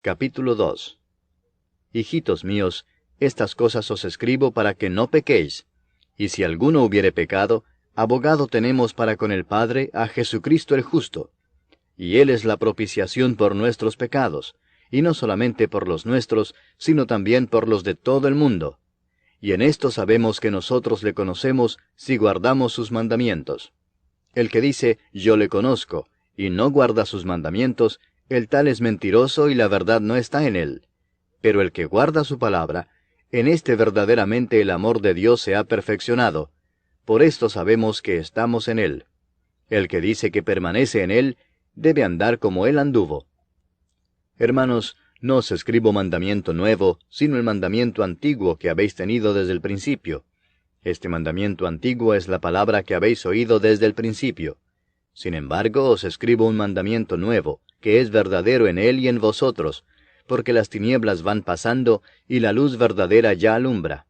Capítulo 2. Hijitos míos, estas cosas os escribo para que no pequéis. Y si alguno hubiere pecado, abogado tenemos para con el Padre a Jesucristo el justo. Y Él es la propiciación por nuestros pecados, y no solamente por los nuestros, sino también por los de todo el mundo. Y en esto sabemos que nosotros le conocemos si guardamos sus mandamientos. El que dice, yo le conozco, y no guarda sus mandamientos, el tal es mentiroso y la verdad no está en él. Pero el que guarda su palabra, en este verdaderamente el amor de Dios se ha perfeccionado. Por esto sabemos que estamos en él. El que dice que permanece en él, debe andar como él anduvo. Hermanos, no os escribo mandamiento nuevo, sino el mandamiento antiguo que habéis tenido desde el principio. Este mandamiento antiguo es la palabra que habéis oído desde el principio. Sin embargo, os escribo un mandamiento nuevo, que es verdadero en él y en vosotros, porque las tinieblas van pasando y la luz verdadera ya alumbra.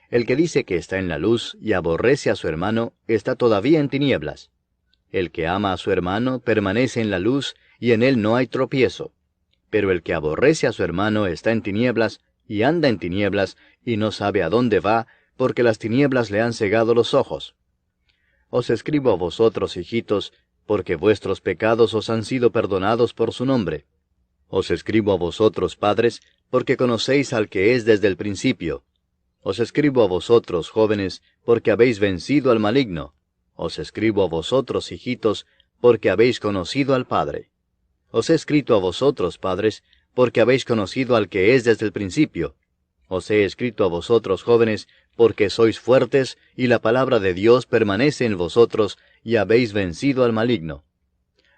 El que dice que está en la luz y aborrece a su hermano, está todavía en tinieblas. El que ama a su hermano permanece en la luz y en él no hay tropiezo. Pero el que aborrece a su hermano está en tinieblas y anda en tinieblas y no sabe a dónde va, porque las tinieblas le han cegado los ojos. Os escribo a vosotros, hijitos, porque vuestros pecados os han sido perdonados por su nombre. Os escribo a vosotros, padres, porque conocéis al que es desde el principio. Os escribo a vosotros, jóvenes, porque habéis vencido al maligno. Os escribo a vosotros, hijitos, porque habéis conocido al Padre. Os he escrito a vosotros, padres, porque habéis conocido al que es desde el principio. Os he escrito a vosotros, jóvenes, porque sois fuertes, y la palabra de Dios permanece en vosotros, y habéis vencido al maligno.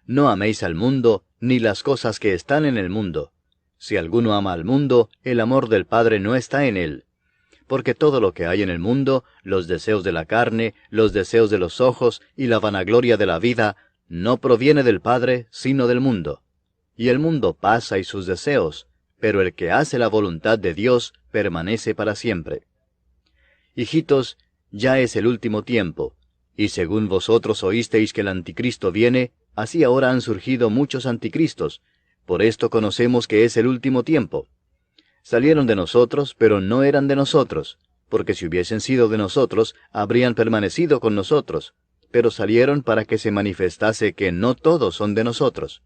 No améis al mundo, ni las cosas que están en el mundo. Si alguno ama al mundo, el amor del Padre no está en él. Porque todo lo que hay en el mundo, los deseos de la carne, los deseos de los ojos y la vanagloria de la vida, no proviene del Padre, sino del mundo. Y el mundo pasa y sus deseos, pero el que hace la voluntad de Dios permanece para siempre. Hijitos, ya es el último tiempo, y según vosotros oísteis que el anticristo viene, así ahora han surgido muchos anticristos. Por esto conocemos que es el último tiempo. Salieron de nosotros, pero no eran de nosotros, porque si hubiesen sido de nosotros, habrían permanecido con nosotros, pero salieron para que se manifestase que no todos son de nosotros.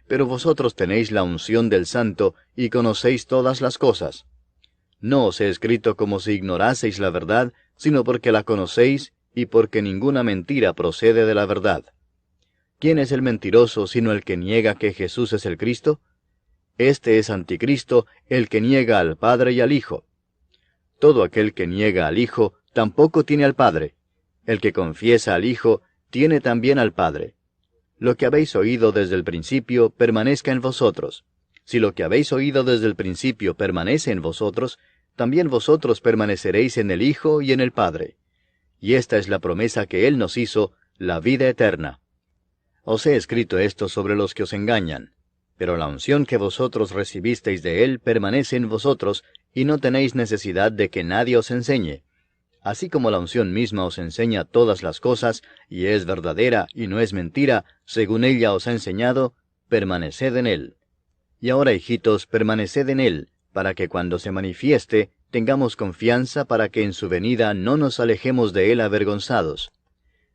Pero vosotros tenéis la unción del Santo, y conocéis todas las cosas. No os he escrito como si ignoraseis la verdad, sino porque la conocéis, y porque ninguna mentira procede de la verdad. ¿Quién es el mentiroso sino el que niega que Jesús es el Cristo? Este es anticristo, el que niega al Padre y al Hijo. Todo aquel que niega al Hijo, tampoco tiene al Padre. El que confiesa al Hijo, tiene también al Padre. Lo que habéis oído desde el principio, permanezca en vosotros. Si lo que habéis oído desde el principio permanece en vosotros, también vosotros permaneceréis en el Hijo y en el Padre. Y esta es la promesa que Él nos hizo, la vida eterna. Os he escrito esto sobre los que os engañan. Pero la unción que vosotros recibisteis de Él permanece en vosotros, y no tenéis necesidad de que nadie os enseñe. Así como la unción misma os enseña todas las cosas, y es verdadera y no es mentira, según ella os ha enseñado, permaneced en Él. Y ahora, hijitos, permaneced en Él, para que cuando se manifieste, tengamos confianza para que en su venida no nos alejemos de Él avergonzados.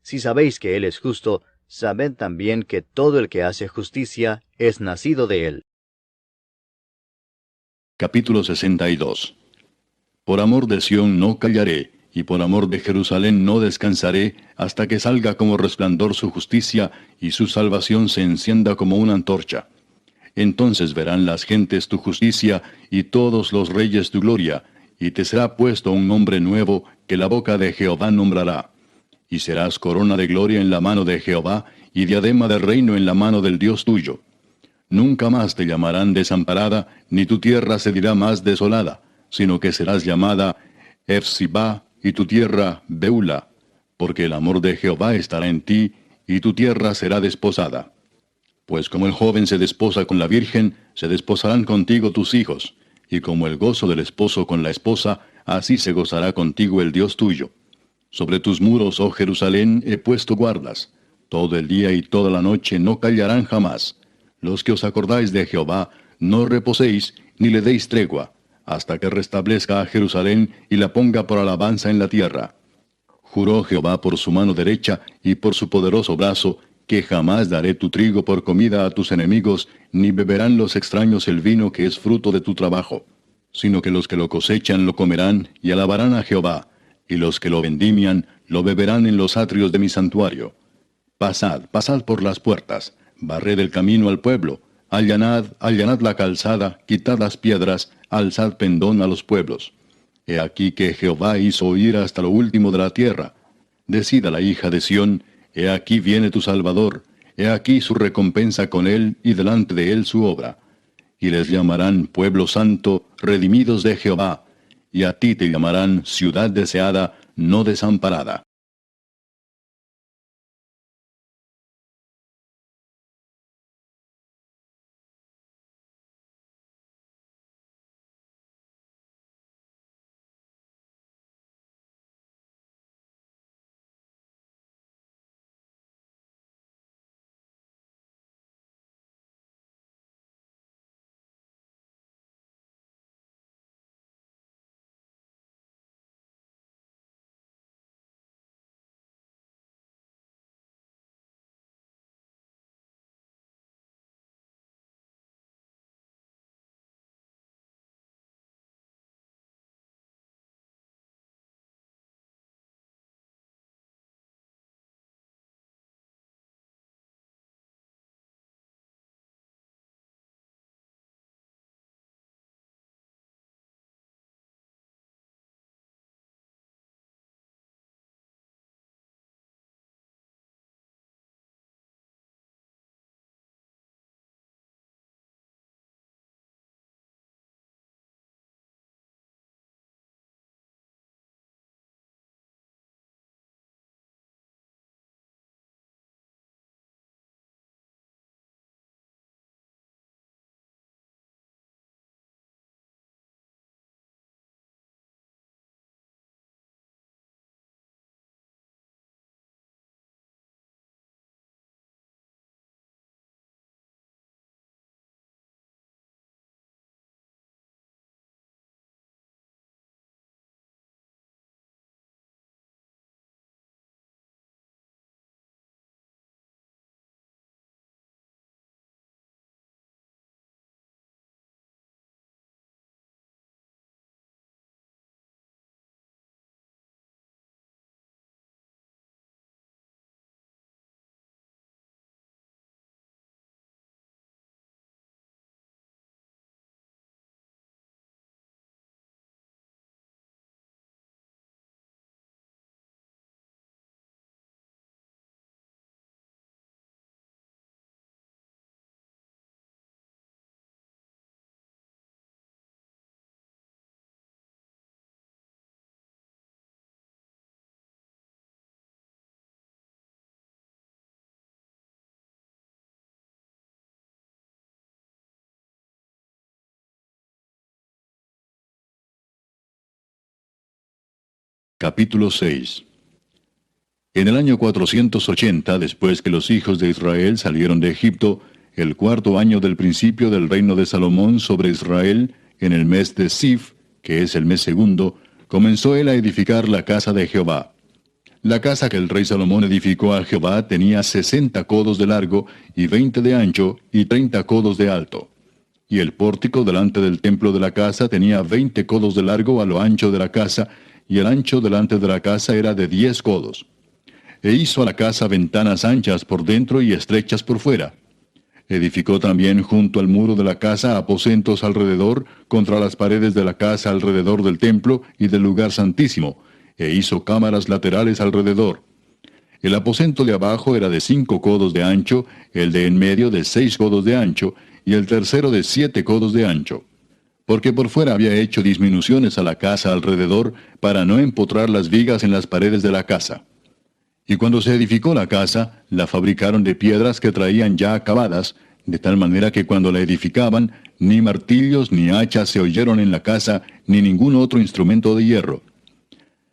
Si sabéis que Él es justo, sabed también que todo el que hace justicia es nacido de Él. Capítulo 62. Por amor de Sión no callaré, y por amor de Jerusalén no descansaré, hasta que salga como resplandor su justicia, y su salvación se encienda como una antorcha. Entonces verán las gentes tu justicia, y todos los reyes tu gloria, y te será puesto un nombre nuevo, que la boca de Jehová nombrará. Y serás corona de gloria en la mano de Jehová, y diadema de reino en la mano del Dios tuyo. Nunca más te llamarán desamparada, ni tu tierra se dirá más desolada, sino que serás llamada Efsibá, y tu tierra Beula, porque el amor de Jehová estará en ti, y tu tierra será desposada. Pues como el joven se desposa con la virgen, se desposarán contigo tus hijos, y como el gozo del esposo con la esposa, así se gozará contigo el Dios tuyo. Sobre tus muros, oh Jerusalén, he puesto guardas. Todo el día y toda la noche no callarán jamás. Los que os acordáis de Jehová, no reposéis, ni le deis tregua, hasta que restablezca a Jerusalén y la ponga por alabanza en la tierra. Juró Jehová por su mano derecha y por su poderoso brazo, que jamás daré tu trigo por comida a tus enemigos, ni beberán los extraños el vino que es fruto de tu trabajo, sino que los que lo cosechan lo comerán y alabarán a Jehová, y los que lo vendimian lo beberán en los atrios de mi santuario. Pasad, pasad por las puertas, barred el camino al pueblo, allanad, allanad la calzada, quitad las piedras, alzad pendón a los pueblos. He aquí que Jehová hizo oír hasta lo último de la tierra. Decid a la hija de Sión, he aquí viene tu Salvador, he aquí su recompensa con él y delante de él su obra. Y les llamarán pueblo santo, redimidos de Jehová, y a ti te llamarán ciudad deseada, no desamparada. Capítulo 6. En el año 480, después que los hijos de Israel salieron de Egipto, el cuarto año del principio del reino de Salomón sobre Israel, en el mes de Sif, que es el mes segundo, comenzó él a edificar la casa de Jehová. La casa que el rey Salomón edificó a Jehová tenía 60 codos de largo, y 20 de ancho, y 30 codos de alto. Y el pórtico delante del templo de la casa tenía 20 codos de largo a lo ancho de la casa, y el ancho delante de la casa era de 10 codos. E hizo a la casa ventanas anchas por dentro y estrechas por fuera. Edificó también junto al muro de la casa aposentos alrededor, contra las paredes de la casa alrededor del templo y del lugar santísimo, e hizo cámaras laterales alrededor. El aposento de abajo era de 5 codos de ancho, el de en medio de 6 codos de ancho, y el tercero de 7 codos de ancho. Porque por fuera había hecho disminuciones a la casa alrededor, para no empotrar las vigas en las paredes de la casa. Y cuando se edificó la casa, la fabricaron de piedras que traían ya acabadas, de tal manera que cuando la edificaban, ni martillos ni hachas se oyeron en la casa, ni ningún otro instrumento de hierro.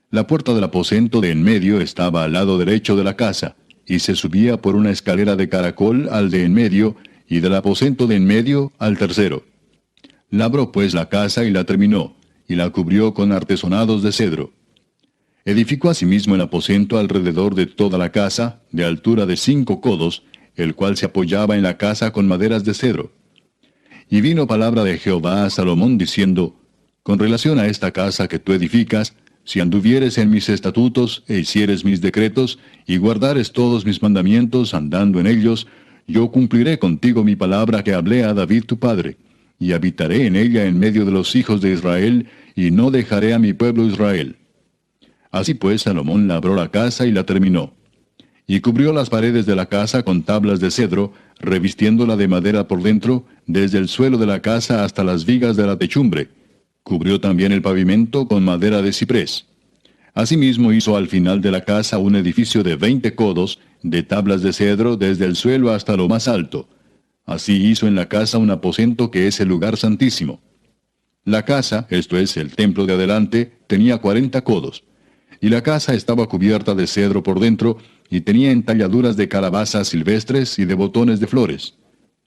La puerta del aposento de en medio estaba al lado derecho de la casa, y se subía por una escalera de caracol al de en medio, y del aposento de en medio al tercero. Labró pues la casa y la terminó, y la cubrió con artesonados de cedro. Edificó asimismo el aposento alrededor de toda la casa, de altura de 5 codos, el cual se apoyaba en la casa con maderas de cedro. Y vino palabra de Jehová a Salomón diciendo, con relación a esta casa que tú edificas, si anduvieres en mis estatutos e hicieres mis decretos, y guardares todos mis mandamientos andando en ellos, yo cumpliré contigo mi palabra que hablé a David tu padre, y habitaré en ella en medio de los hijos de Israel, y no dejaré a mi pueblo Israel. Así pues Salomón labró la casa y la terminó. Y cubrió las paredes de la casa con tablas de cedro, revistiéndola de madera por dentro, desde el suelo de la casa hasta las vigas de la techumbre. Cubrió también el pavimento con madera de ciprés. Asimismo hizo al final de la casa un edificio de 20 codos, de tablas de cedro desde el suelo hasta lo más alto. Así hizo en la casa un aposento que es el lugar santísimo. La casa, esto es, el templo de adelante, tenía 40 codos. Y la casa estaba cubierta de cedro por dentro, y tenía entalladuras de calabazas silvestres y de botones de flores.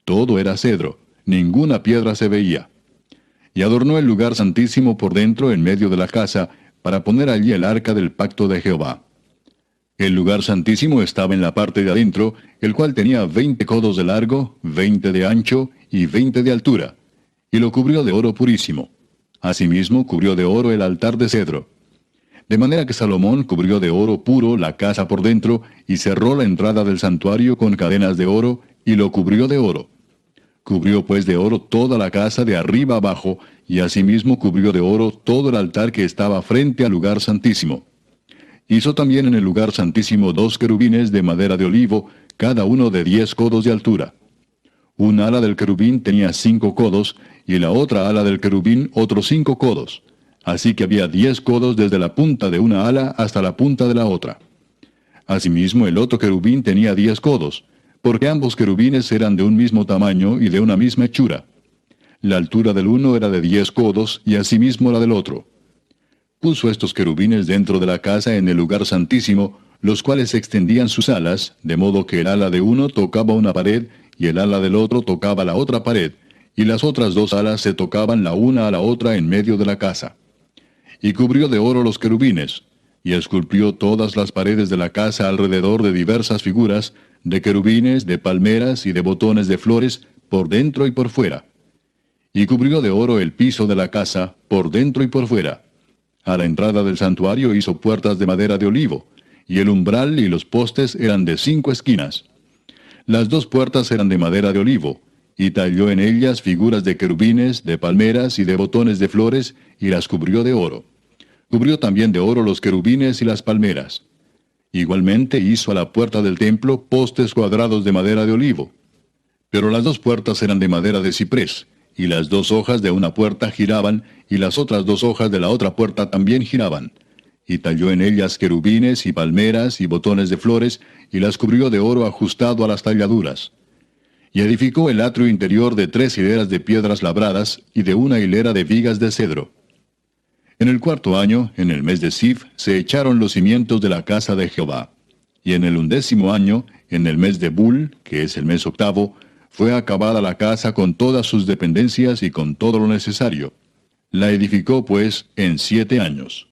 Todo era cedro, ninguna piedra se veía. Y adornó el lugar santísimo por dentro en medio de la casa, para poner allí el arca del pacto de Jehová. El lugar santísimo estaba en la parte de adentro, el cual tenía 20 codos de largo, 20 de ancho y 20 de altura, y lo cubrió de oro purísimo. Asimismo cubrió de oro el altar de cedro. De manera que Salomón cubrió de oro puro la casa por dentro, y cerró la entrada del santuario con cadenas de oro, y lo cubrió de oro. Cubrió pues de oro toda la casa de arriba abajo, y asimismo cubrió de oro todo el altar que estaba frente al lugar santísimo. Hizo también en el lugar santísimo 2 querubines de madera de olivo, cada uno de 10 codos de altura. Un ala del querubín tenía 5 codos, y la otra ala del querubín otros 5 codos. Así que había 10 codos desde la punta de una ala hasta la punta de la otra. Asimismo el otro querubín tenía 10 codos, porque ambos querubines eran de un mismo tamaño y de una misma hechura. La altura del uno era de 10 codos, y asimismo la del otro. Puso estos querubines dentro de la casa en el lugar santísimo, los cuales extendían sus alas, de modo que el ala de uno tocaba una pared, y el ala del otro tocaba la otra pared, y las otras 2 alas se tocaban la una a la otra en medio de la casa. Y cubrió de oro los querubines, y esculpió todas las paredes de la casa alrededor de diversas figuras, de querubines, de palmeras y de botones de flores, por dentro y por fuera. Y cubrió de oro el piso de la casa, por dentro y por fuera. A la entrada del santuario hizo puertas de madera de olivo, y el umbral y los postes eran de 5 esquinas. Las 2 puertas eran de madera de olivo, y talló en ellas figuras de querubines, de palmeras y de botones de flores, y las cubrió de oro. Cubrió también de oro los querubines y las palmeras. Igualmente hizo a la puerta del templo postes cuadrados de madera de olivo. Pero las 2 puertas eran de madera de ciprés, y las 2 hojas de una puerta giraban, y las otras 2 hojas de la otra puerta también giraban. Y talló en ellas querubines y palmeras y botones de flores, y las cubrió de oro ajustado a las talladuras. Y edificó el atrio interior de 3 hileras de piedras labradas, y de una hilera de vigas de cedro. En el 4º año, en el mes de Sif, se echaron los cimientos de la casa de Jehová. Y en el 11º año, en el mes de Bul, que es el mes 8º, fue acabada la casa con todas sus dependencias y con todo lo necesario. La edificó pues en 7 años.